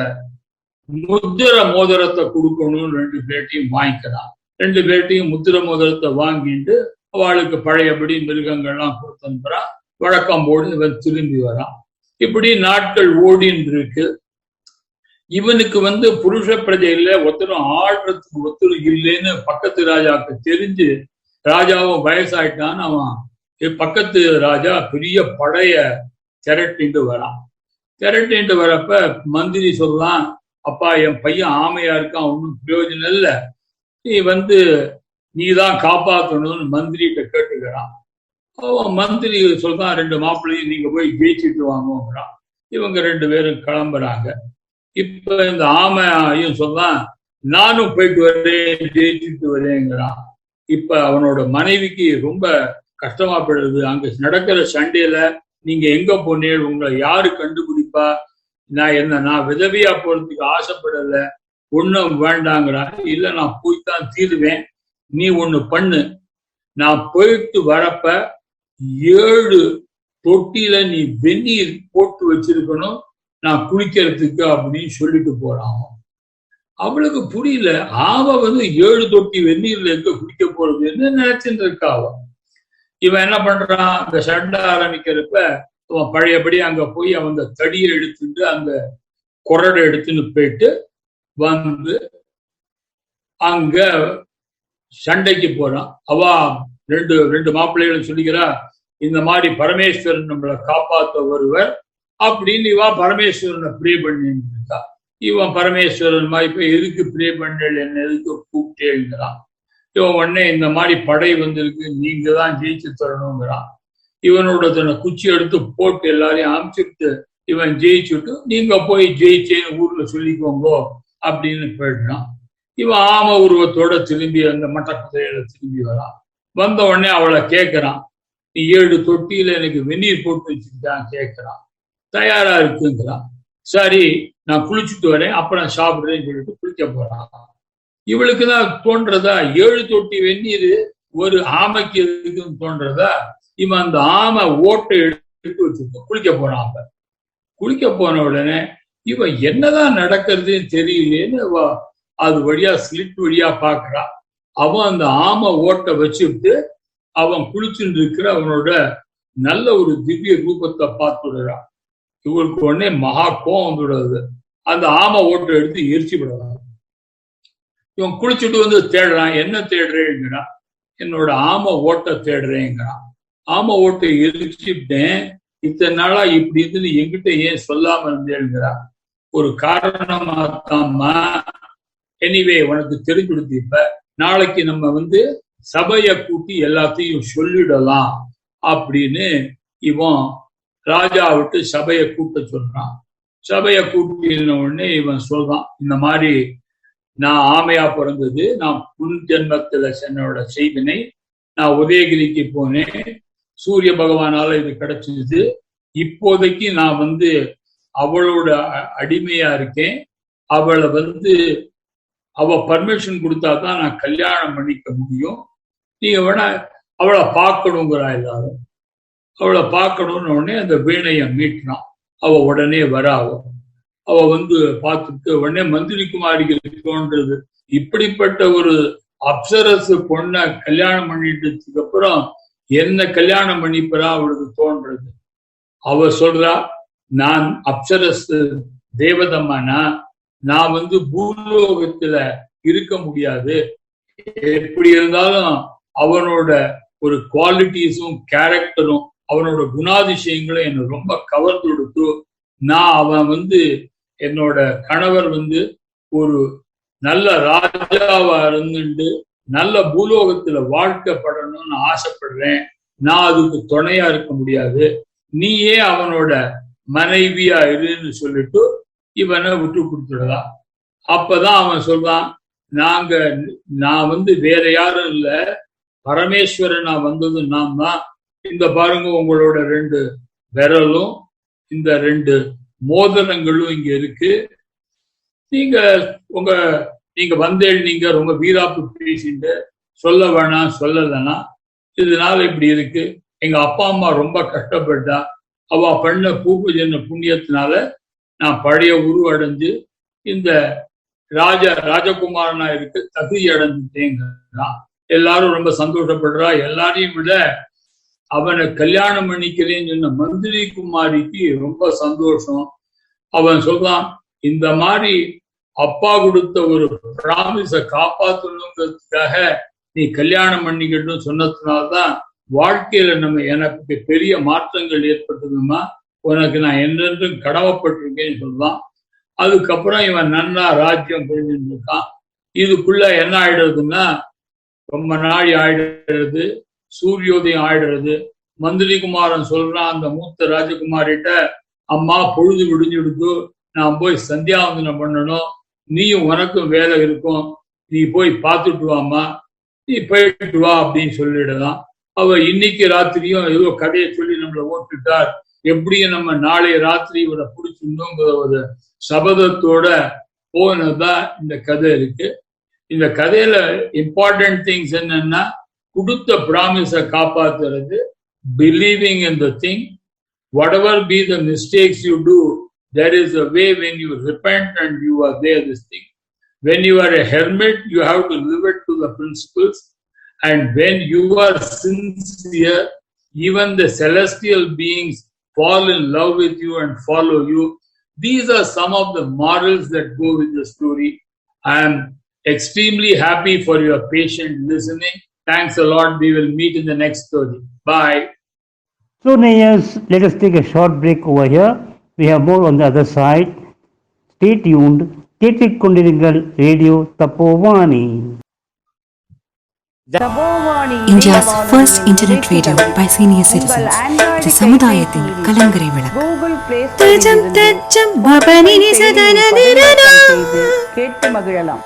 Speaker 5: முத்திர மோதிரத்தை கொடுக்கணும்னு 2 பேர்ட்டையும் வாங்கிக்கிறான். 2 பேர்ட்டையும் முத்திர மோதிரத்தை வாங்கிட்டு அவளுக்கு பழையபடி மிருகங்கள்லாம் கொடுத்து அனுப்புறான். வழக்கம் போடு இவன் திரும்பி வரான். இப்படி நாட்கள் ஓடின்னு இருக்கு. இவனுக்கு வந்து புருஷ பிரஜையில ஒருத்தரும் ஆடுறதுக்கு ஒருத்தரும் இல்லைன்னு பக்கத்து ராஜாவுக்கு தெரிஞ்சு, ராஜாவும் வயசாயிட்டான்னு அவன் பக்கத்து ராஜா பெரிய படைய திரட்டிட்டு வரான். திரட்டிட்டு வரப்ப மந்திரி சொல்லலாம், அப்பா என் பையன் ஆமையா இருக்கான், ஒன்றும் பிரயோஜனம் இல்லை, நீ வந்து நீதான் காப்பாற்றணும்னு மந்திரிகிட்ட கேட்டுக்கிறான். அவன் மந்திரி சொல்றான், 2 மாப்பிள்ளையும் நீங்க போய் ஜெயிச்சுட்டு வாங்குறான். இவங்க 2 பேரும் கிளம்புறாங்க. இப்ப இந்த ஆமையும் சொல்றான், நானும் போயிட்டு வரேன், ஜெயிச்சுட்டு வரேங்கிறான். இப்ப அவனோட மனைவிக்கு ரொம்ப கஷ்டமா போயிடுது. அங்க நடக்கிற சண்டையில நீங்க எங்க போனீங்க, உங்களை யாரு கண்டுபிடிப்பா, நான் விதவியா போறதுக்கு ஆசைப்படல, ஒன்னும் வேண்டாங்கிறான். இல்ல நான் போய்தான் தீருவேன், நீ ஒண்ணு பண்ணு, நான் போயிட்டு வரப்ப 7 தொட்டியில நீ வெந்நீர் போட்டு வச்சிருக்கணும், நான் குளிக்கிறதுக்கு அப்படின்னு சொல்லிட்டு போறான். அவளுக்கு புரியல, அவ வந்து 7 தொட்டி வெந்நீர்ல எங்க குளிக்க போறதுன்னு நினைச்சுட்டு இருக்கா. இவன் என்ன பண்றான், அந்த சண்டை ஆரம்பிக்கிறப்ப அவன் பழையபடி அங்க போய் அவன் தடியை எடுத்துட்டு அந்த குரடை எடுத்துன்னு போயிட்டு வந்து அங்க சண்டைக்கு போறான். அவ 2 மாப்பிள்ளைகளும் சொல்லிக்கிறா, இந்த மாதிரி பரமேஸ்வரன் நம்மளை காப்பாற்ற வருவர் அப்படின்னு இவா பரமேஸ்வரனை ப்ரே பண்ணிட்டு இருக்கா. இவன் பரமேஸ்வரன் மாதிரி இப்ப எதுக்கு ப்ரே பண்ணல, என்ன எதுக்கு கூப்பிட்டேங்கிறான். இவன் உடனே இந்த மாதிரி படை வந்திருக்கு, நீங்க தான் ஜெயிச்சு தரணுங்கிறான். இவனோட தன்னை குச்சி எடுத்து போட்டு எல்லாரையும் அனுப்பிச்சுட்டு இவன் ஜெயிச்சுட்டு, நீங்க போய் ஜெயிச்சேன்னு ஊர்ல சொல்லிக்கோங்கோ அப்படின்னு போயிடுறான். இவன் ஆம உருவத்தோட திரும்பி அந்த மட்ட குதிரையில திரும்பி வரான். வந்த உடனே அவளை கேட்கிறான், நீ 7 தொட்டியில எனக்கு வெந்நீர் போட்டு வச்சுக்கிட்டான் கேட்கிறான். தயாரா இருக்குங்கிறான். சரி நான் குளிச்சுட்டு வரேன், அப்புறம் சாப்பிடுறேன்னு சொல்லிட்டு குளிக்க போறான். இவளுக்குதான் தோன்றதா, 7 தொட்டி வெந்நீர் ஒரு ஆமைக்கு இருக்குன்னு தோன்றதா. இவன் அந்த ஆமை ஓட்டை எடுத்து வச்சிருக்கான், குளிக்க போறான். அப்ப குளிக்க போன உடனே இவன் என்னதான் நடக்கிறதுன்னு தெரியலேன்னு அது வழியா ஸ்லிட் வழியா பாக்குறான். அவன் அந்த ஆமை ஓட்டை வச்சுட்டு அவன் குளிச்சுட்டு இருக்கிற அவனோட நல்ல ஒரு திவ்ய ரூபத்தை பார்த்துடுறான். இவருக்கு உடனே மகா கோவம் வந்துடுறது. அந்த ஆமை ஓட்டை எடுத்து எரிச்சு விடுறான். இவன் குளிச்சுட்டு வந்து தேடுறான், என்ன தேடுறேங்கிறான். என்னோட ஆமை ஓட்டை தேடுறேங்கிறான். ஆமை ஓட்டை எரிச்சுட்டேன், இத்தனை நாளா இப்படி இருந்து என்கிட்ட ஏன் சொல்லாம இருந்தேங்கிறான். ஒரு காரணமா தாம்மா, எனிவே உனக்கு தெரிஞ்சுடுது. இப்ப நாளைக்கு நம்ம வந்து சபைய கூட்டி எல்லாத்தையும் சொல்லிடலாம் அப்படின்னு இவன் ராஜா விட்டு சபையை கூட்ட சொல்றான். சபையை கூட்டின உடனே இவன் சொல்றான், இந்த மாதிரி நான் ஆமையா பிறந்தது, நான் முன் ஜென்மத்துல என்னோட செய்தினை, நான் உதயகிரிக்கு போனேன், சூரிய பகவானால இது கிடைச்சது. இப்போதைக்கு நான் வந்து அவளோட அடிமையா இருக்கேன். அவளை வந்து அவ பர்மிஷன் கொடுத்தா தான் நான் கல்யாணம் பண்ணிக்க முடியும். நீங்க வேணா அவளை பார்க்கணுங்கிறா. எல்லாரும் அவளை பார்க்கணும்னு உடனே அந்த வீணைய மீட்டினான். அவ உடனே வரா. அவ வந்து பார்த்துட்டு உடனே மந்திரி குமாரிகளுக்கு தோன்றது, இப்படிப்பட்ட ஒரு அப்சரசு பொண்ண கல்யாணம் பண்ணிட்டதுக்கு அப்புறம் என்ன கல்யாணம் பண்ணிப்பறா அவளுக்கு தோன்றது. அவ சொல்றா, நான் அப்சரசு தேவதம்மானா, நான் வந்து பூலோகத்துல இருக்க முடியாது. எப்படி இருந்தாலும் அவனோட ஒரு குவாலிட்டிஸும் கேரக்டரும் அவனோட குணாதிசயங்களும் என்ன ரொம்ப கவர்ந்து கொடுத்து அவன் என்னோட கணவர் ஒரு நல்ல ராஜாவா இருந்துட்டு நல்ல பூலோகத்துல வாழ்க்கப்படணும்னு ஆசைப்படுறேன். நான் அதுக்கு துணையா இருக்க முடியாது, நீயே அவனோட மனைவியா இருன்னு சொல்லிட்டு இவனை விட்டு கொடுத்துடலாம். அப்பதான் அவன் சொல்றான், நான் வேற யாரும் இல்ல, பரமேஸ்வரனா வந்தது நான் தான். இந்த பாருங்க, உங்களோட 2 விரலும் இந்த 2 மோதிரங்களும் இங்க இருக்கு. நீங்க வந்தேள், நீங்க ரொம்ப வீராப்பு பேசிட்டு சொல்ல வேணாம், சொல்லலைன்னா இதனால இப்படி இருக்கு. எங்க அப்பா அம்மா ரொம்ப கஷ்டப்பட்டா, அவ பண்ண பூர்வ ஜென்ம புண்ணியத்தினால நான் பழைய உருவடைஞ்சு இந்த ராஜகுமாரனா இருக்கு தகுதி அடைஞ்சுட்டேங்கிறா. எல்லாரும் ரொம்ப சந்தோஷப்படுறா. எல்லாரையும் விட அவனை கல்யாணம் பண்ணிக்கிறேன்னு சொன்ன மந்திரி குமாரிக்கு ரொம்ப சந்தோஷம். அவன் சொல்றான், இந்த மாதிரி அப்பா கொடுத்த ஒரு பிராமிஸ காப்பாற்றணுங்கிறதுக்காக நீ கல்யாணம் பண்ணிக்கட்டும் சொன்னதுனால்தான் வாழ்க்கையில எனக்கு பெரிய மாற்றங்கள் ஏற்பட்டதுமா, உனக்கு நான் என்றென்றும் கடமைப்பட்டிருக்கேன்னு சொல்றான். அதுக்கப்புறம் இவன் நன்னா ராஜ்யம் புரிஞ்சுட்டு இருக்கான். இதுக்குள்ள என்ன ஆயிடுறதுன்னா, ரொம்ப நாள் ஆயிடுறது, சூரியோதயம் ஆயிடுறது. மந்திரி குமாரன் சொல்றான் அந்த மூத்த ராஜகுமாரிட்ட, அம்மா பொழுது விடிஞ்சுடுத்து, நான் போய் சந்தியாவந்தனம் பண்ணணும், நீயும் உனக்கும் வேலை இருக்கும், நீ போய் பார்த்துட்டு வாமா, நீ போயிட்டு வா அப்படின்னு சொல்லிடலாம். அவ இன்னைக்கு ராத்திரியும் ஏதோ கதையை சொல்லி நம்மளை ஓட்டுட்டார், எப்படியும் நம்ம நாளைய ராத்திரி இவரை பிடிச்சிருந்தோங்கிற ஒரு சபதத்தோட போனதா இந்த கதை இருக்கு. இந்த கதையில இம்பார்ட்டன்ட் திங்ஸ் என்னன்னா, கொடுத்த பிராமிஸ காப்பாத்துறது, believing in the thing, whatever be the mistakes you do, there is a way when you repent and you are there, this thing. When you are a hermit, you have to live it to the principles. And when you are sincere, even the celestial beings fall in love with you and follow you. These are some of the morals that go with the story. I am extremely happy for your patient listening. Thanks a lot. We will meet in the next story. Bye.
Speaker 2: So, Nayas, let us take a short break over here. We have more on the other side. Stay tuned. கேட்டுக்கொண்டிருங்கள் radio தபோவாணி.
Speaker 6: India's first internet radio by senior citizens. இது சமுதாயத்தின் கலங்கரை விளக்கு.
Speaker 4: கேட்டு மகிழலாம்.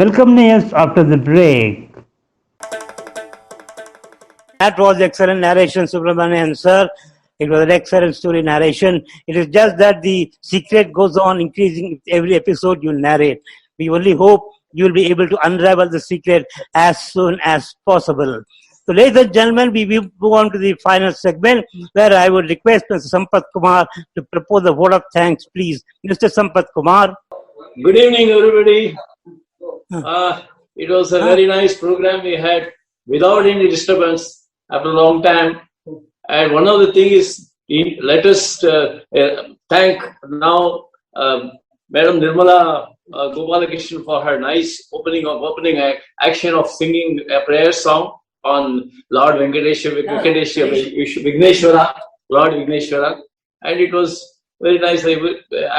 Speaker 2: Welcome, Nayas, after the break. That was excellent narration, Subramanian sir. It was an excellent story narration. It is just that the secret goes on increasing every episode you narrate. We only hope you will be able to unravel the secret as soon as possible. So, ladies and gentlemen, we will move on to the final segment where I would request Mr. Sampath Kumar to propose a vote of thanks, please. Mr. Sampath Kumar.
Speaker 7: Good evening, everybody. It was a very nice program we had without any disturbance after a long time. And one of the things is, let us thank now Madam Nirmala Gopalakrishnan for her nice opening action of singing a prayer song on Lord Vigneshwara, Lord Vigneshwara. And it was very nice.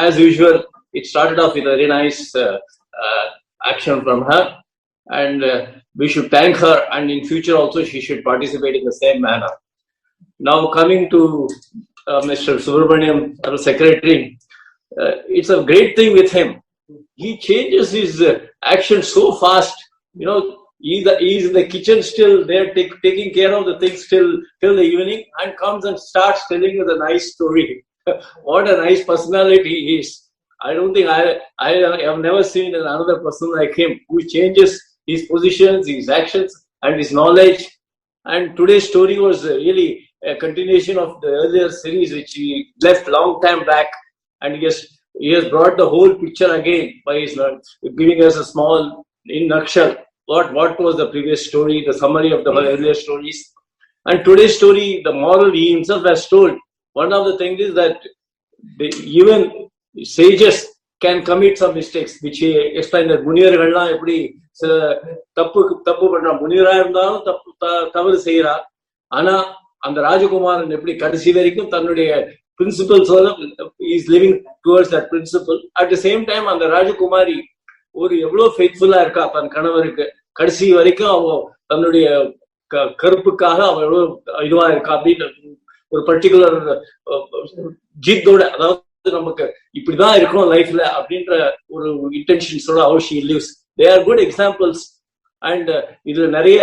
Speaker 7: As usual, it started off with a very nice action from her. And we should thank her, and in future also she should participate in the same manner. Now coming to Mr. Subramaniam, our secretary, it's a great thing with him. He changes his action so fast. You know, he's in the kitchen still there taking care of the things till the evening, and comes and starts telling us a nice story. What a nice personality he is. I don't think I have never seen another person like him who changes his positions, his actions, and his knowledge. And today's story was really a continuation of the earlier series which he left long time back, and he has brought the whole picture again by his giving us a small in nutshell what was the previous story, the summary of the earlier stories. And today's story, the moral he himself has told. One of the things is that even sages can commit some mistakes, which he explained that முனிவர்கள்னா எப்படி தப்பு பண்றா, முனிவரா இருந்தாலும் தவறு செய்யறா. ஆனா அந்த ராஜகுமாரன் எப்படி கடைசி வரைக்கும் தன்னுடைய பிரின்சிபல்ஸோட is living towards that principle. At the same time அந்த ராஜகுமாரி ஒரு எவ்வளவு ஃபெய்த்ஃபுல்லா இருக்கா தன் கணவருக்கு, கடைசி வரைக்கும் அவ தன்னுடைய கருப்புக்காக அவ எவ்வளவு இதுவா இருக்கா அப்படின்னு ஒரு பர்டிகுலர் ஜீத்தோட, அதாவது நமக்கு இப்படிதான் இருக்கணும் லைஃப்ல அப்படின்ற ஒரு இன்டென்ஷன்ஸோட how she lives. They are good examples. And இதுல நிறைய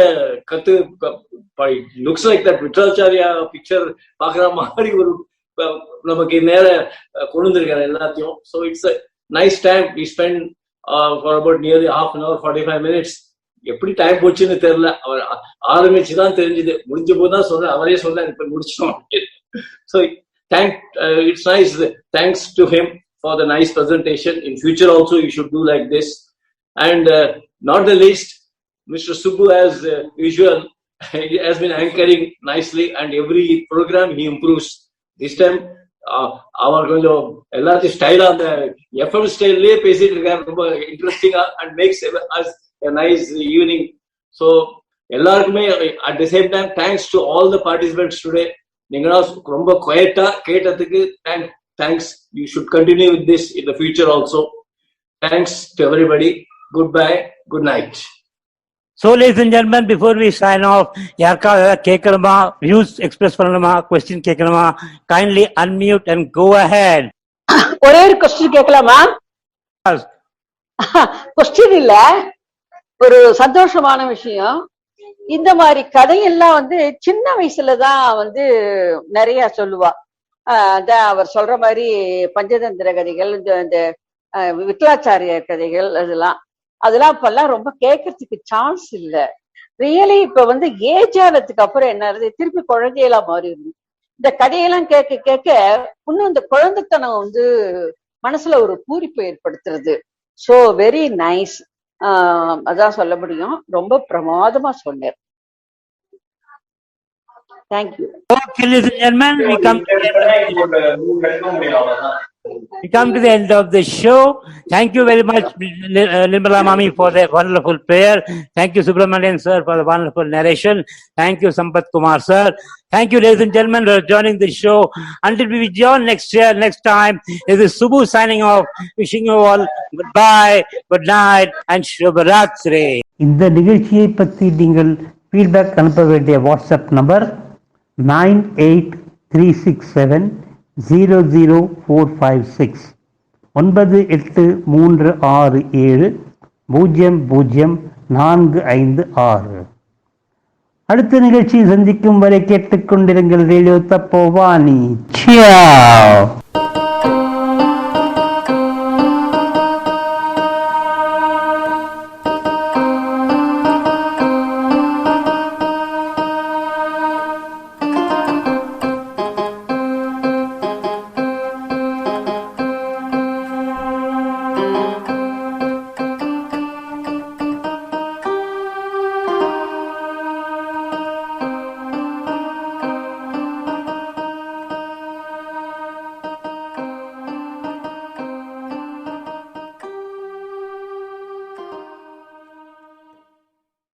Speaker 7: looks like that Vittalacharya picture பாக்குற மாதிரி ஒரு நமக்கு நேர கொண்டு வந்திருக்காரு எல்லாத்தையும். So it's a nice time we spend for about nearly ½ an hour 45 minutes. எப்படி டைம் போச்சுன்னு தெரியல. அவர் ஆரம்பிச்சுதான் தெரிஞ்சுது, முடிஞ்ச போதுதான் சொல்ற, அவரே சொல்ல இப்ப முடிச்சோம். So it's nice. Thanks to him for the nice presentation. In future also you should do like this. And not the least, Mr. Subbu, as usual, he has been anchoring nicely, and every program he improves. This time அவர் கொஞ்சம் எல்லாத்தையும் ஸ்டைலா அந்த FM ஸ்டைல்லே பேசிட்டு இருக்காரு, ரொம்ப இன்ட்ரெஸ்டிங்கா, and makes us a nice evening. So எல்லாருக்குமே at the same time thanks to all the participants today. நீங்களா ரொம்ப குவைட்டா கேட்டதுக்கு thanks. You should continue with this in the future also. Thanks to everybody. Goodbye. Good night.
Speaker 2: So, ladies and gentlemen, before we sign off, yarka kekalama, views express panalama, question kekalama, kindly unmute and go ahead.
Speaker 8: ஒரே ஒரு question கேட்கலாமா? Question இல்ல, ஒரு சந்தோஷமான விஷயம். இந்த மாதிரி கதையெல்லாம் சின்ன வயசுலதான் நிறைய சொல்லுவா. அதான் அவர் சொல்ற மாதிரி பஞ்சதந்திர கதைகள், இந்த விட்லாச்சாரிய கதைகள், அதெல்லாம் இப்பெல்லாம் ரொம்ப கேட்கறதுக்கு சான்ஸ் இல்ல. ரியலி இப்ப ஏஜ் ஆனதுக்கு அப்புறம் என்ன திருப்பி குழந்தையெல்லாம் மாறிடுது. இந்த கதையெல்லாம் கேட்க கேட்க இன்னும் இந்த குழந்தைத்தனம் மனசுல ஒரு பூரிப்பு ஏற்படுத்துறது. So very nice. அதான் சொல்ல முடியும். ரொம்ப பிரமாதமா சொன்னேன். Thank you.
Speaker 2: Okay, ladies and gentlemen, we come to the end of the show. Thank you very much, Nirmala Mami, for the wonderful prayer. Thank you, Subramanian sir, for the wonderful narration. Thank you, Sampath Kumar sir. Thank you, ladies and gentlemen, for joining the show. Until we join next year, next time, this is Subbu signing off. Wishing you all goodbye, good night, and Shubhratri.
Speaker 9: இந்த நிகழ்ச்சியை பற்றி நீங்கள் feedback அனுப்ப வேண்டிய WhatsApp number 9836700456 983667004556. அடுத்த நிகழ்ச்சியை சந்திக்கும் வரை கேட்டுக்கொண்டிருங்கள் ரேடியோ தப்போவானி.